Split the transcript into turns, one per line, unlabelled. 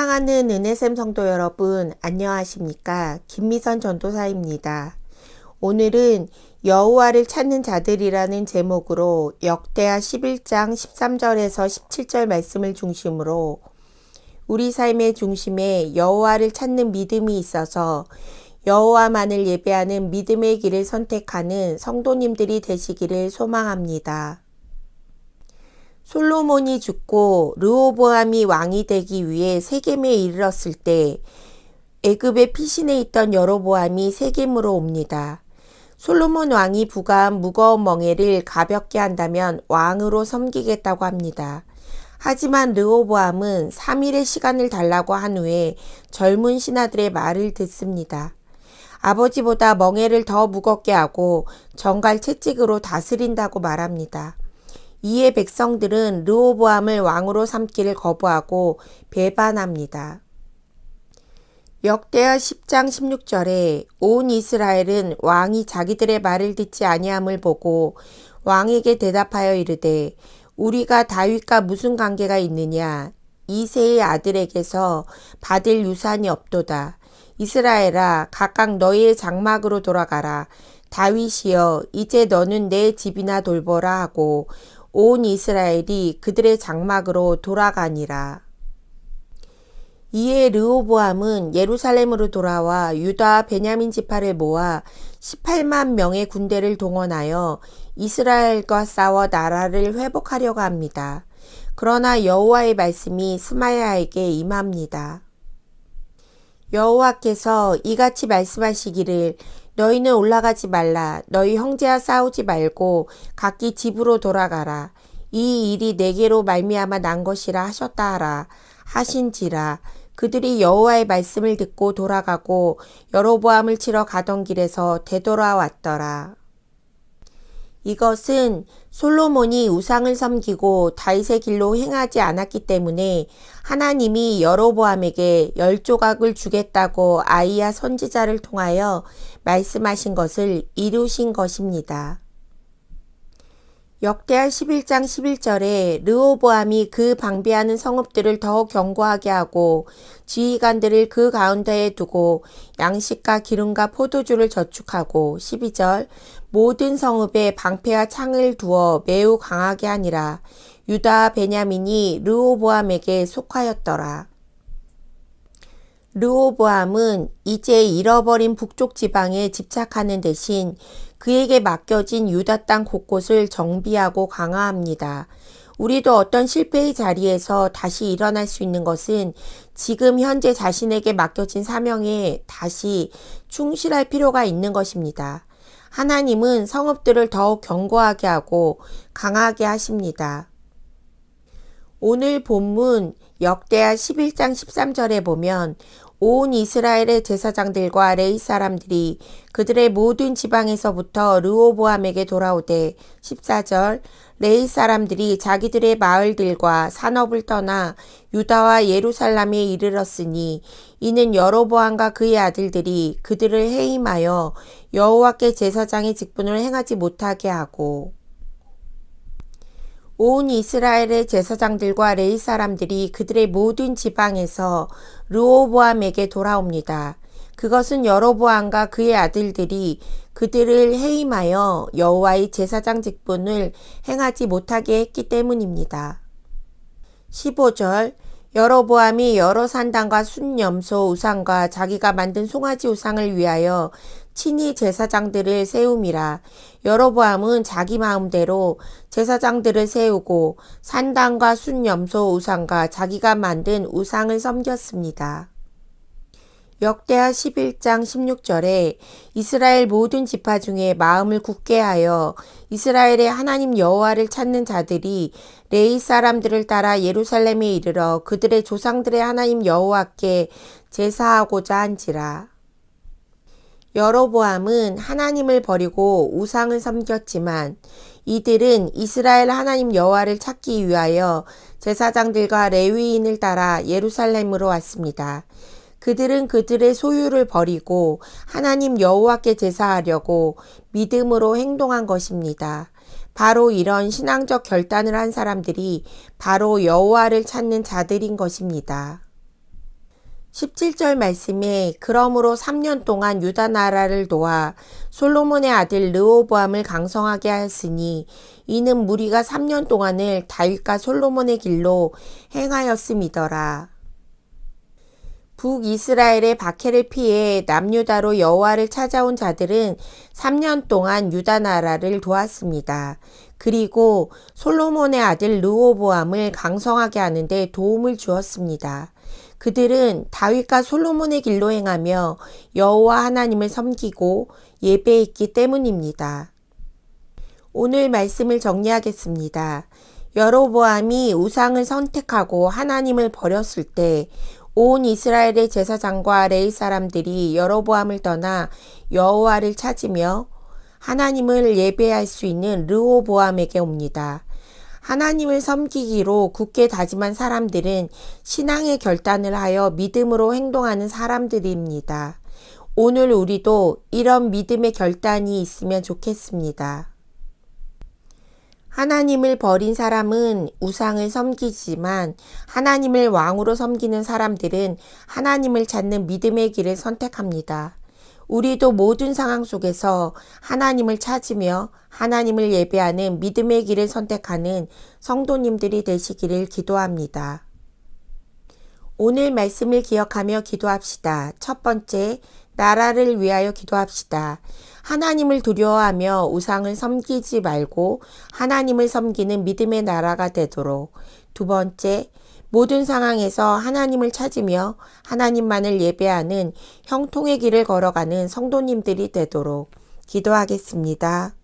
사랑하는 은혜샘 성도 여러분, 안녕하십니까? 김미선 전도사입니다. 오늘은 여호와를 찾는 자들이라는 제목으로 역대하 11장 13절에서 17절 말씀을 중심으로 우리 삶의 중심에 여호와를 찾는 믿음이 있어서 여호와만을 예배하는 믿음의 길을 선택하는 성도님들이 되시기를 소망합니다. 솔로몬이 죽고 르호보암이 왕이 되기 위해 세겜에 이르렀을 때 애굽의 피신에 있던 여로보암이 세겜으로 옵니다. 솔로몬 왕이 부과한 무거운 멍에를 가볍게 한다면 왕으로 섬기겠다고 합니다. 하지만 르호보암은 3일의 시간을 달라고 한 후에 젊은 신하들의 말을 듣습니다. 아버지보다 멍에를 더 무겁게 하고 정갈 채찍으로 다스린다고 말합니다. 이에 백성들은 르호보암을 왕으로 삼기를 거부하고 배반합니다. 역대하 10장 16절에 온 이스라엘은 왕이 자기들의 말을 듣지 아니함을 보고 왕에게 대답하여 이르되 우리가 다윗과 무슨 관계가 있느냐? 이새의 아들에게서 받을 유산이 없도다. 이스라엘아, 각각 너희의 장막으로 돌아가라. 다윗이여, 이제 너는 내 집이나 돌보라 하고 온 이스라엘이 그들의 장막으로 돌아가니라. 이에 르호보암은 예루살렘으로 돌아와 유다와 베냐민 지파를 모아 18만 명의 군대를 동원하여 이스라엘과 싸워 나라를 회복하려고 합니다. 그러나 여호와의 말씀이 스마야에게 임합니다. 여호와께서 이같이 말씀하시기를 너희는 올라가지 말라. 너희 형제와 싸우지 말고 각기 집으로 돌아가라. 이 일이 내게로 말미암아 난 것이라 하셨다 하라. 하신지라. 그들이 여호와의 말씀을 듣고 돌아가고 여로보암을 치러 가던 길에서 되돌아왔더라. 이것은 솔로몬이 우상을 섬기고 다윗의 길로 행하지 않았기 때문에 하나님이 여로보암에게 10조각을 주겠다고 아히야 선지자를 통하여 말씀하신 것을 이루신 것입니다. 역대하 11장 11절에 르호보암이 그 방비하는 성읍들을 더욱 견고하게 하고 지휘관들을 그 가운데에 두고 양식과 기름과 포도주를 저축하고 12절 모든 성읍에 방패와 창을 두어 매우 강하게 하니라. 유다와 베냐민이 르호보암에게 속하였더라. 르호보암은 이제 잃어버린 북쪽 지방에 집착하는 대신 그에게 맡겨진 유다 땅 곳곳을 정비하고 강화합니다. 우리도 어떤 실패의 자리에서 다시 일어날 수 있는 것은 지금 현재 자신에게 맡겨진 사명에 다시 충실할 필요가 있는 것입니다. 하나님은 성읍들을 더욱 견고하게 하고 강하게 하십니다. 오늘 본문 역대하 11장 13절에 보면 온 이스라엘의 제사장들과 레위 사람들이 그들의 모든 지방에서부터 르호보암에게 돌아오되 14절 레위 사람들이 자기들의 마을들과 산업을 떠나 유다와 예루살렘에 이르렀으니 이는 여로보암과 그의 아들들이 그들을 해임하여 여호와께 제사장의 직분을 행하지 못하게 하고 온 이스라엘의 제사장들과 레위 사람들이 그들의 모든 지방에서 르호보암에게 돌아옵니다. 그것은 여로보암과 그의 아들들이 그들을 해임하여 여호와의 제사장 직분을 행하지 못하게 했기 때문입니다. 15절 여로보암이 여러 산당과 순염소 우상과 자기가 만든 송아지 우상을 위하여 친히 제사장들을 세움이라. 여로보암은 자기 마음대로 제사장들을 세우고 산당과 순염소 우상과 자기가 만든 우상을 섬겼습니다. 역대하 11장 16절에 이스라엘 모든 지파 중에 마음을 굳게 하여 이스라엘의 하나님 여호와를 찾는 자들이 레위 사람들을 따라 예루살렘에 이르러 그들의 조상들의 하나님 여호와께 제사하고자 한지라. 여로보암은 하나님을 버리고 우상을 섬겼지만 이들은 이스라엘 하나님 여호와를 찾기 위하여 제사장들과 레위인을 따라 예루살렘으로 왔습니다. 그들은 그들의 소유를 버리고 하나님 여호와께 제사하려고 믿음으로 행동한 것입니다. 바로 이런 신앙적 결단을 한 사람들이 바로 여호와를 찾는 자들인 것입니다. 17절 말씀에 그러므로 3년 동안 유다 나라를 도와 솔로몬의 아들 르호보암을 강성하게 하였으니 이는 무리가 3년 동안을 다윗과 솔로몬의 길로 행하였음이더라. 북이스라엘의 박해를 피해 남유다로 여호와를 찾아온 자들은 3년 동안 유다 나라를 도왔습니다. 그리고 솔로몬의 아들 르호보암을 강성하게 하는데 도움을 주었습니다. 그들은 다윗과 솔로몬의 길로 행하며 여호와 하나님을 섬기고 예배했기 때문입니다. 오늘 말씀을 정리하겠습니다. 여로보암이 우상을 선택하고 하나님을 버렸을 때 온 이스라엘의 제사장과 레위 사람들이 여로보암을 떠나 여호와를 찾으며 하나님을 예배할 수 있는 르호보암에게 옵니다. 하나님을 섬기기로 굳게 다짐한 사람들은 신앙의 결단을 하여 믿음으로 행동하는 사람들입니다. 오늘 우리도 이런 믿음의 결단이 있으면 좋겠습니다. 하나님을 버린 사람은 우상을 섬기지만 하나님을 왕으로 섬기는 사람들은 하나님을 찾는 믿음의 길을 선택합니다. 우리도 모든 상황 속에서 하나님을 찾으며 하나님을 예배하는 믿음의 길을 선택하는 성도님들이 되시기를 기도합니다. 오늘 말씀을 기억하며 기도합시다. 첫 번째, 나라를 위하여 기도합시다. 하나님을 두려워하며 우상을 섬기지 말고 하나님을 섬기는 믿음의 나라가 되도록. 두 번째, 모든 상황에서 하나님을 찾으며 하나님만을 예배하는 형통의 길을 걸어가는 성도님들이 되도록 기도하겠습니다.